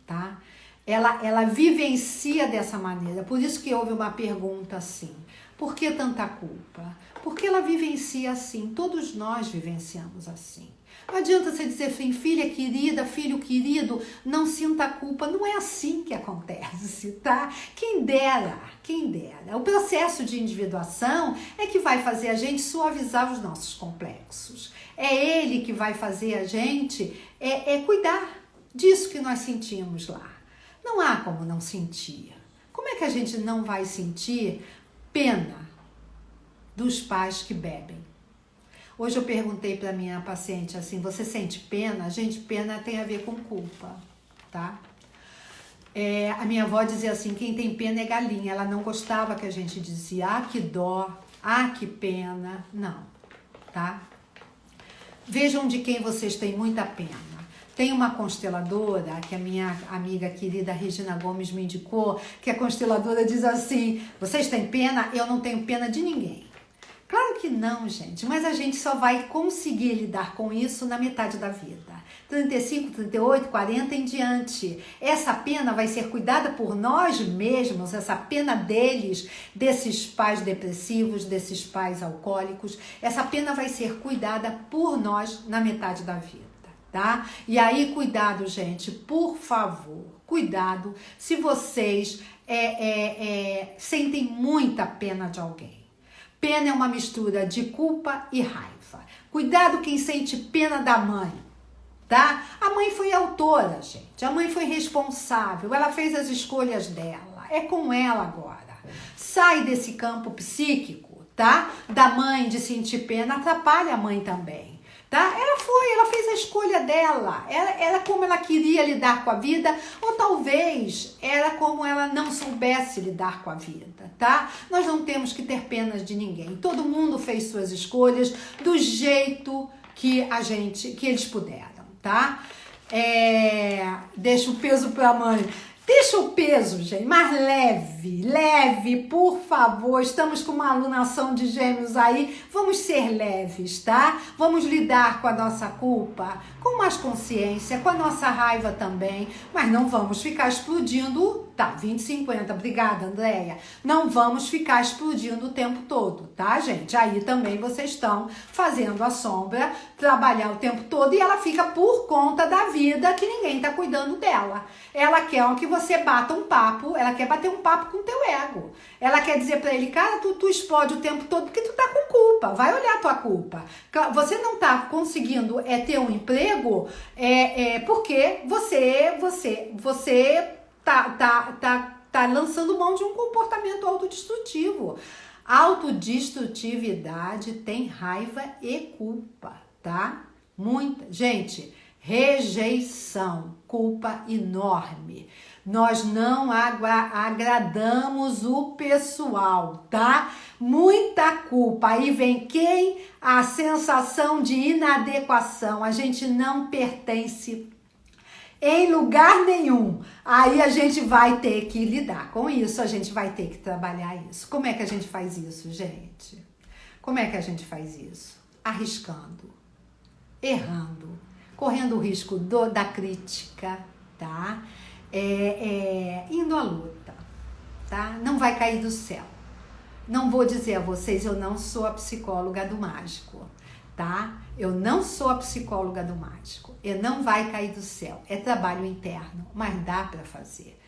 tá? Ela vivencia dessa maneira. Por isso que houve uma pergunta assim, por que tanta culpa? Porque ela vivencia assim, todos nós vivenciamos assim. Não adianta você dizer assim, filha querida, filho querido, não sinta culpa. Não é assim que acontece, tá? Quem dera, quem dera. O processo de individuação é que vai fazer a gente suavizar os nossos complexos. É ele que vai fazer a gente cuidar disso que nós sentimos lá. Não há como não sentir. Como é que a gente não vai sentir pena dos pais que bebem? Hoje eu perguntei para minha paciente assim, você sente pena? Gente, pena tem a ver com culpa, tá? A minha avó dizia assim, quem tem pena é galinha. Ela não gostava que a gente dizia, ah, que dó, ah, que pena. Não, tá? Vejam de quem vocês têm muita pena. Tem uma consteladora, que a minha amiga querida Regina Gomes me indicou, que a consteladora diz assim, vocês têm pena? Eu não tenho pena de ninguém. Claro que não, gente, mas a gente só vai conseguir lidar com isso na metade da vida. 35, 38, 40 em diante. Essa pena vai ser cuidada por nós mesmos, essa pena deles, desses pais depressivos, desses pais alcoólicos. Essa pena vai ser cuidada por nós na metade da vida, tá? E aí, cuidado, gente, por favor, cuidado se vocês sentem muita pena de alguém. Pena é uma mistura de culpa e raiva. Cuidado quem sente pena da mãe, tá? A mãe foi autora, gente. A mãe foi responsável. Ela fez as escolhas dela. É com ela agora. Sai desse campo psíquico, tá? Da mãe de sentir pena. Atrapalha a mãe também, tá? Ela fez a escolha dela. Era como ela queria lidar com a vida, ou talvez era como ela não soubesse lidar com a vida, tá? Nós não temos que ter penas de ninguém. Todo mundo fez suas escolhas do jeito que eles puderam, tá? Deixa o peso pra mãe. Deixa o peso, gente, mais leve, por favor. Estamos com uma alunação de gêmeos aí. Vamos ser leves, tá? Vamos lidar com a nossa culpa com mais consciência, com a nossa raiva também. Mas não vamos ficar explodindo. Tá, 20/50. Obrigada, Andréia. Não vamos ficar explodindo o tempo todo, tá, gente? Aí também vocês estão fazendo a sombra trabalhar o tempo todo e ela fica por conta da vida que ninguém tá cuidando dela. Ela quer que você bata um papo, ela quer bater um papo com o teu ego. Ela quer dizer pra ele, cara, tu explode o tempo todo porque tu tá com culpa, vai olhar a tua culpa. Você não tá conseguindo ter um emprego porque você tá lançando mão de um comportamento autodestrutivo. Autodestrutividade tem raiva e culpa, tá? Muita. Gente, rejeição, culpa enorme. Nós não agradamos o pessoal, tá? Muita culpa. Aí vem quem? A sensação de inadequação. A gente não pertence em lugar nenhum. Aí a gente vai ter que lidar com isso, a gente vai ter que trabalhar isso. Como é que a gente faz isso, gente? Como é que a gente faz isso? Arriscando, errando, correndo o risco da crítica, tá? Indo à luta, tá? Não vai cair do céu. Não vou dizer a vocês, eu não sou a psicóloga do mágico, tá? Eu não sou a psicóloga do mágico. Não vai cair do céu. É trabalho interno, mas dá para fazer.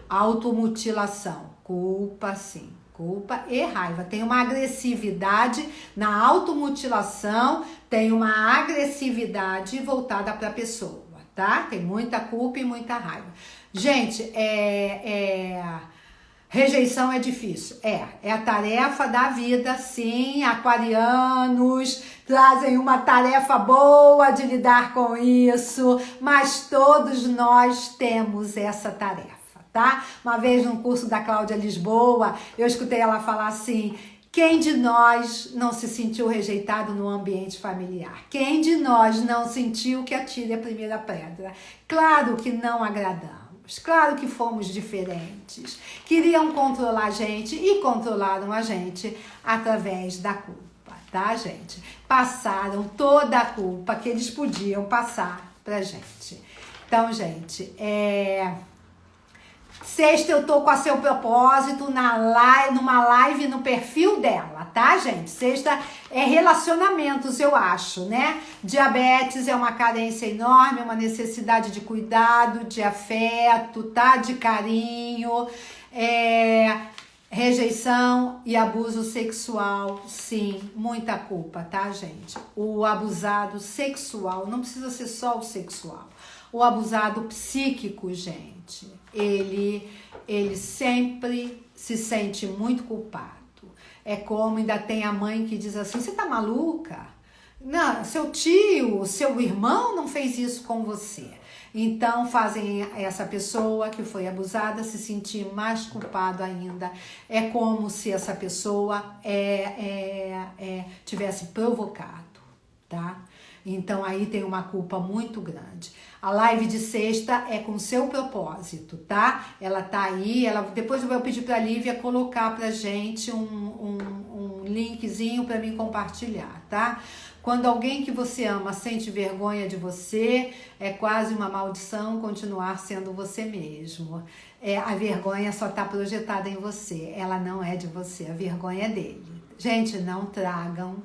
Automutilação, culpa sim. Culpa e raiva. Tem uma agressividade na automutilação, tem uma agressividade voltada para a pessoa, tá? Tem muita culpa e muita raiva. Gente, rejeição é difícil. É a tarefa da vida, sim. Aquarianos trazem uma tarefa boa de lidar com isso, mas todos nós temos essa tarefa, tá? Uma vez num curso da Cláudia Lisboa, eu escutei ela falar assim: quem de nós não se sentiu rejeitado no ambiente familiar? Quem de nós não sentiu que atire a primeira pedra? Claro que não agradamos, claro que fomos diferentes. Queriam controlar a gente e controlaram a gente através da culpa, tá, gente? Passaram toda a culpa que eles podiam passar pra gente. Então, gente, sexta eu tô com a Seu Propósito numa live no perfil dela, tá, gente? Sexta é relacionamentos, eu acho, né? Diabetes é uma carência enorme, uma necessidade de cuidado, de afeto, tá? De carinho, rejeição e abuso sexual, sim, muita culpa, tá, gente? O abusado sexual, não precisa ser só o sexual. O abusado psíquico, gente, ele sempre se sente muito culpado. É como ainda tem a mãe que diz assim: você tá maluca? Não, seu tio, seu irmão não fez isso com você. Então fazem essa pessoa que foi abusada se sentir mais culpado ainda. É como se essa pessoa tivesse provocado, tá? Então aí tem uma culpa muito grande. A live de sexta é com Seu Propósito, tá? Ela tá aí, depois eu vou pedir pra Lívia colocar pra gente um linkzinho pra mim compartilhar, tá? Quando alguém que você ama sente vergonha de você, é quase uma maldição continuar sendo você mesmo. A vergonha só tá projetada em você, ela não é de você, a vergonha é dele. Gente, não tragam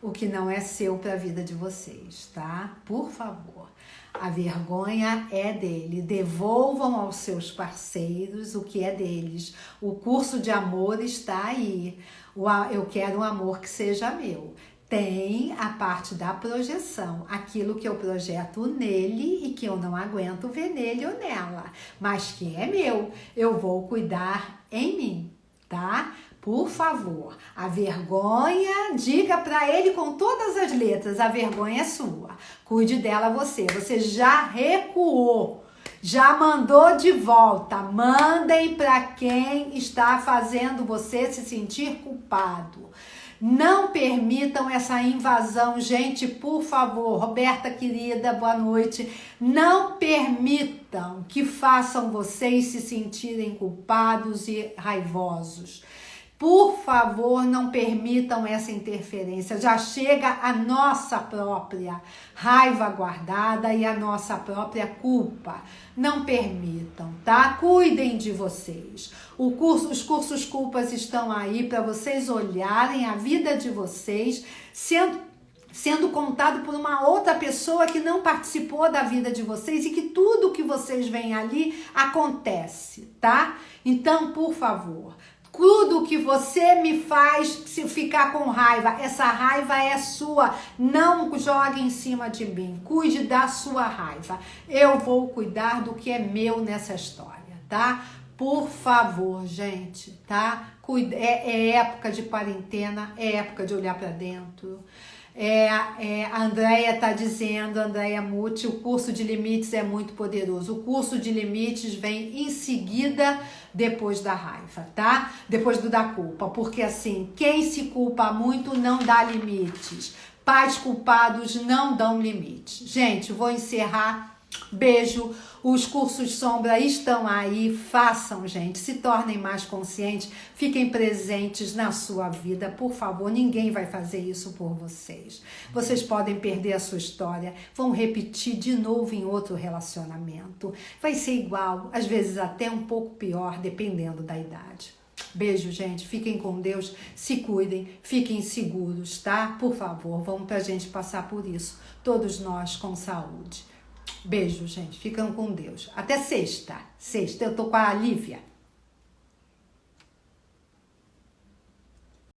o que não é seu para a vida de vocês, tá? Por favor. A vergonha é dele. Devolvam aos seus parceiros o que é deles. O curso de amor está aí. Eu quero um amor que seja meu. Tem a parte da projeção, aquilo que eu projeto nele e que eu não aguento ver nele ou nela, mas que é meu. Eu vou cuidar em mim, tá? Por favor, a vergonha, diga pra ele com todas as letras, a vergonha é sua. Cuide dela você já recuou, já mandou de volta. Mandem pra quem está fazendo você se sentir culpado. Não permitam essa invasão, gente, por favor. Roberta querida, boa noite. Não permitam que façam vocês se sentirem culpados e raivosos. Por favor, não permitam essa interferência. Já chega a nossa própria raiva guardada e a nossa própria culpa. Não permitam, tá? Cuidem de vocês. Os cursos culpas estão aí para vocês olharem a vida de vocês sendo contado por uma outra pessoa que não participou da vida de vocês e que tudo que vocês veem ali acontece, tá? Então, por favor, tudo que você me faz se ficar com raiva, essa raiva é sua, não jogue em cima de mim, cuide da sua raiva, eu vou cuidar do que é meu nessa história, tá? Por favor, gente, tá? É época de quarentena, é época de olhar para dentro. A Andréia tá dizendo, Andréia Muti, o curso de limites é muito poderoso. O curso de limites vem em seguida, depois da raiva, tá? Depois da culpa, porque assim, quem se culpa muito não dá limites. Pais culpados não dão limites. Gente, vou encerrar. Beijo, os cursos sombra estão aí, façam, gente, se tornem mais conscientes, fiquem presentes na sua vida, por favor, ninguém vai fazer isso por vocês. Vocês podem perder a sua história, vão repetir de novo em outro relacionamento, vai ser igual, às vezes até um pouco pior, dependendo da idade. Beijo, gente, fiquem com Deus, se cuidem, fiquem seguros, tá? Por favor, vamos pra gente passar por isso, todos nós com saúde. Beijo, gente. Ficam com Deus. Até sexta. Sexta eu tô com a Lívia.